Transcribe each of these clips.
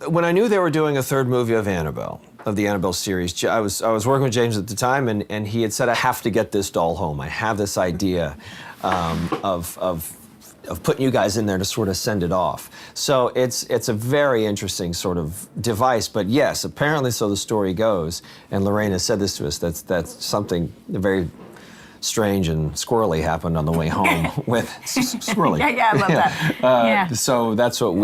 when I knew they were doing a third movie of Annabelle, of the Annabelle series, I was working with James at the time, and he had said, I have to get this doll home. I have this idea of putting you guys in there to sort of send it off. So it's a very interesting sort of device, but yes, apparently so the story goes, and Lorraine has said this to us, that's something very strange and squirrely happened on the way home with squirrely. Yeah, I love that. So that's what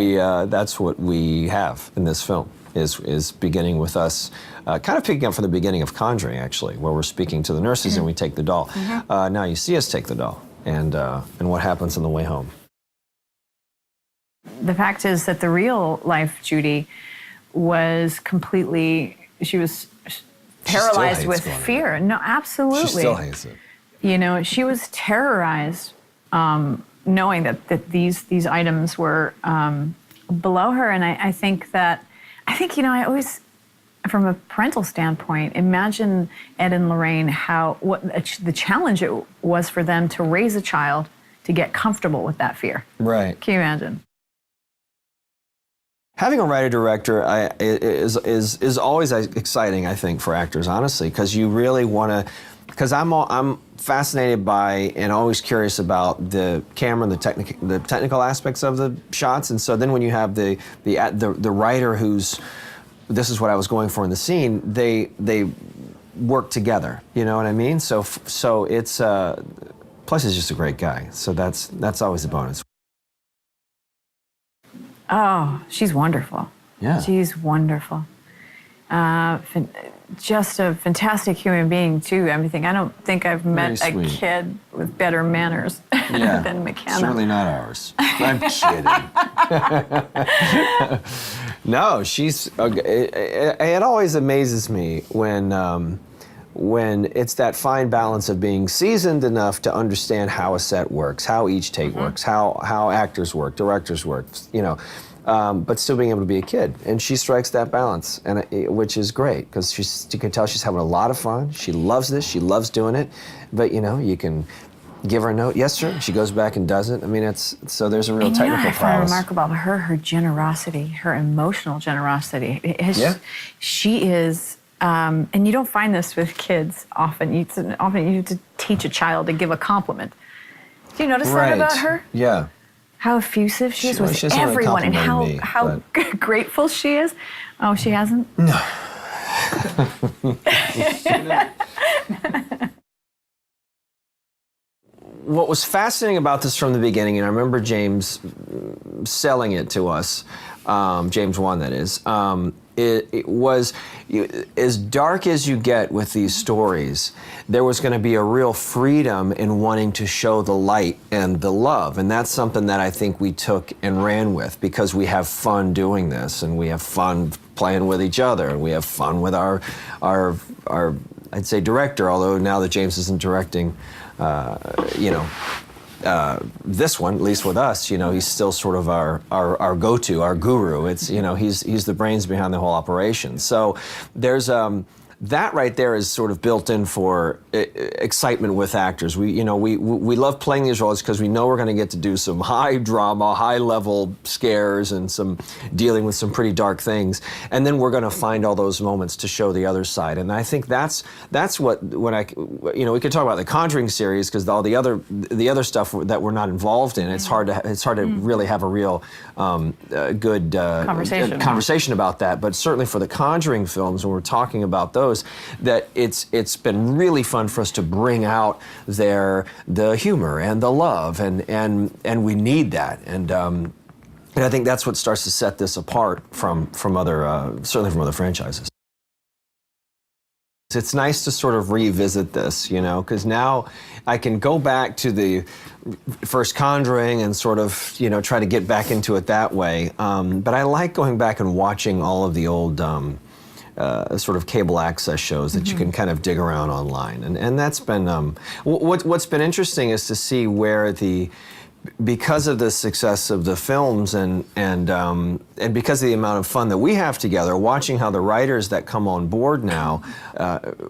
we have in this film, is beginning with us kind of picking up from the beginning of Conjuring, actually, where we're speaking to the nurses and we take the doll. Now you see us take the doll and what happens on the way home. The fact is that the real life Judy was completely, she was paralyzed with fear. No, absolutely. She still hates it. You know, she was terrorized knowing that these items were below her. And I think, you know, I always, from a parental standpoint, imagine Ed and Lorraine, what the challenge it was for them to raise a child to get comfortable with that fear. Right. Can you imagine? Having a writer-director is always exciting, I think, for actors, honestly, because you really want to. Because I'm fascinated by and always curious about the camera and the technical aspects of the shots, and so then when you have the writer who's, this is what I was going for in the scene, they work together. You know what I mean? So it's plus he's just a great guy, so that's always a bonus. Oh, she's wonderful. Yeah. She's wonderful. Just a fantastic human being, too. I don't think I've met a kid with better manners than McKenna. Certainly not ours. I'm kidding. No, she's. It always amazes me when it's that fine balance of being seasoned enough to understand how a set works, how each take works, how actors work, directors work, you know. But still being able to be a kid, and she strikes that balance, and which is great because you can tell she's having a lot of fun. She loves this, she loves doing it, but you know you can give her a note, yes sir. She goes back and does it. I mean, so there's a real technical prowess. I find remarkable about her generosity, her emotional generosity. She is, and you don't find this with kids often. Often you have to teach a child to give a compliment. Do you notice that about her? Yeah. How effusive she is with everyone, and how grateful she is. Oh, she hasn't? No. What was fascinating about this from the beginning, and I remember James selling it to us, James 1 that is, it was, as dark as you get with these stories, there was going to be a real freedom in wanting to show the light and the love. And that's something that I think we took and ran with because we have fun doing this and we have fun playing with each other and we have fun with our I'd say director, although now that James isn't directing, you know, this one, at least with us, you know, he's still sort of our go-to, our guru. It's, you know, he's the brains behind the whole operation. So there's that right there is sort of built in for excitement with actors. We love playing these roles because we know we're going to get to do some high drama, high level scares and some dealing with some pretty dark things. And then we're going to find all those moments to show the other side. And I think that's what, we could talk about the Conjuring series because all the other stuff that we're not involved in, it's hard to really have a real good conversation about that. But certainly for the Conjuring films, when we're talking about those, that it's been really fun for us to bring out the humor and the love, and we need that, and I think that's what starts to set this apart from other certainly from other franchises. It's nice to sort of revisit this, you know, because now I can go back to the first Conjuring and sort of, you know, try to get back into it that way. But I like going back and watching all of the old sort of cable access shows that you can kind of dig around online. And that's been, what's been interesting is to see where the because of the success of the films and because of the amount of fun that we have together, watching how the writers that come on board now,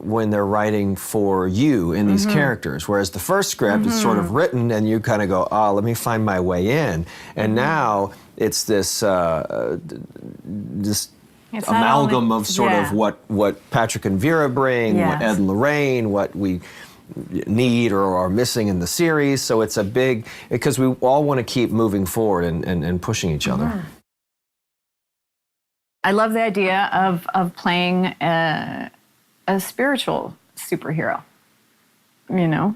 when they're writing for you in these characters, whereas the first script is sort of written and you kind of go, oh, let me find my way in, and now it's this It's amalgam only, of sort of what Patrick and Vera bring, what Ed and Lorraine, what we need or are missing in the series. So it's a big, because we all want to keep moving forward and pushing each other. I love the idea of playing a spiritual superhero. You know,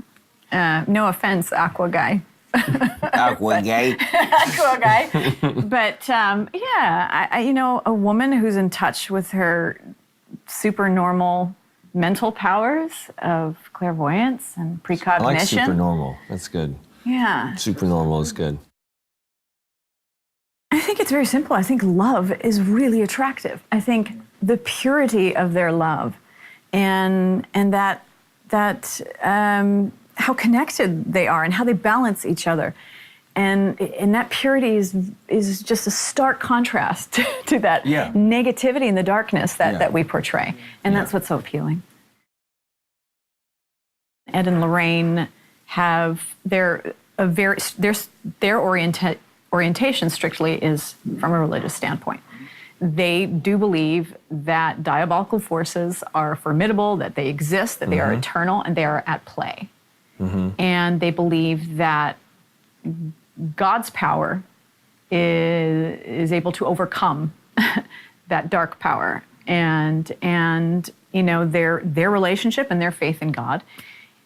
no offense, Aqua guy. Aqua gay. Aqua guy. But yeah, you know, a woman who's in touch with her supernormal mental powers of clairvoyance and precognition. I like supernormal. That's good. Yeah. Supernormal is good. I think it's very simple. I think love is really attractive. I think the purity of their love and that how connected they are and how they balance each other. And that purity is just a stark contrast to that negativity and the darkness that we portray. And that's what's so appealing. Ed and Lorraine have their orientation strictly is from a religious standpoint. They do believe that diabolical forces are formidable, that they exist, that they are eternal, and they are at play. And they believe that God's power is able to overcome that dark power, and you know, their relationship and their faith in God,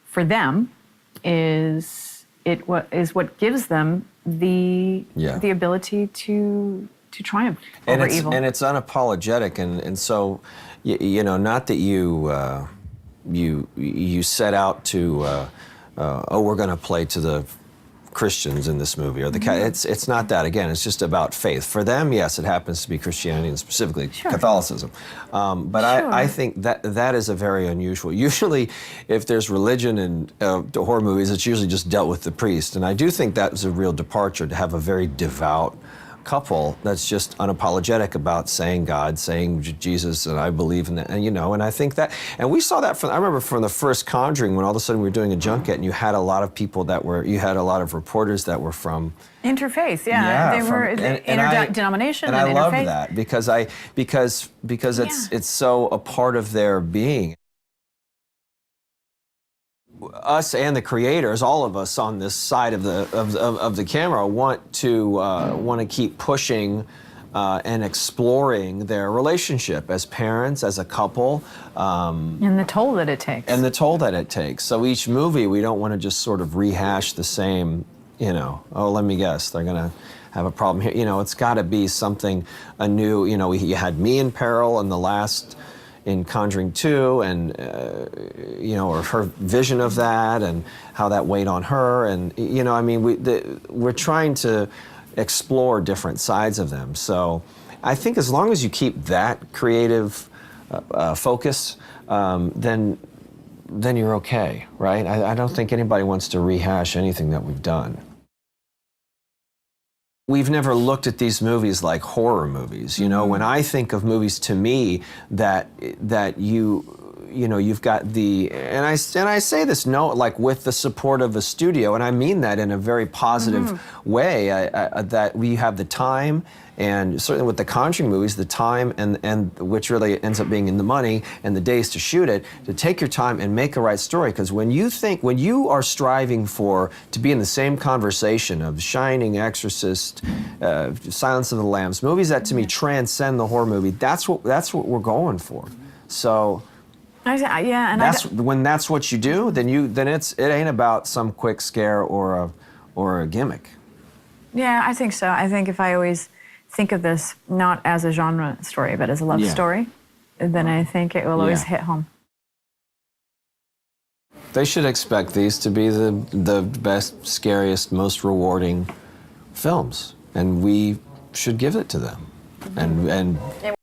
for them, is what gives them the ability to triumph over evil. And it's unapologetic, and so you know, not that you set out to oh, we're going to play to the Christians in this movie, or the it's not that. Again, it's just about faith. For them, yes, it happens to be Christianity and specifically Catholicism. But I think that is a very unusual. Usually, if there's religion in the horror movies, it's usually just dealt with the priest. And I do think that was a real departure to have a very devout couple that's just unapologetic about saying God, saying Jesus, and I believe in that, and you know, and I think that, and we saw that I remember from the first Conjuring, when all of a sudden we were doing a junket and you had a lot of people you had a lot of reporters that were from interfaith, they were interdenomination, and I love that because it's so a part of their being. Us and the creators, all of us on this side of the camera, want to keep pushing and exploring their relationship as parents, as a couple, and the toll that it takes. So each movie, we don't want to just sort of rehash the same. You know, oh, let me guess, they're gonna have a problem here. You know, it's got to be something anew. You know, you had me in peril in the last. In Conjuring 2, and you know, or her vision of that, and how that weighed on her, and you know, I mean, we're trying to explore different sides of them. So, I think as long as you keep that creative focus, then you're okay, right? I don't think anybody wants to rehash anything that we've done. We've never looked at these movies like horror movies. You know, when I think of movies, to me, that you know, you've got and I say this like with the support of a studio, and I mean that in a very positive way, that we have the time, and certainly with the Conjuring movies, the time and which really ends up being in the money and the days to shoot it, to take your time and make the right story. Because when you are striving to be in the same conversation of Shining, Exorcist, Silence of the Lambs, movies that to me transcend the horror movie, that's what we're going for. So. When that's what you do, then it ain't about some quick scare or a gimmick. Yeah, I think so. I think if I always think of this not as a genre story, but as a love story, then I think it will always hit home. They should expect these to be the best, scariest, most rewarding films, and we should give it to them. And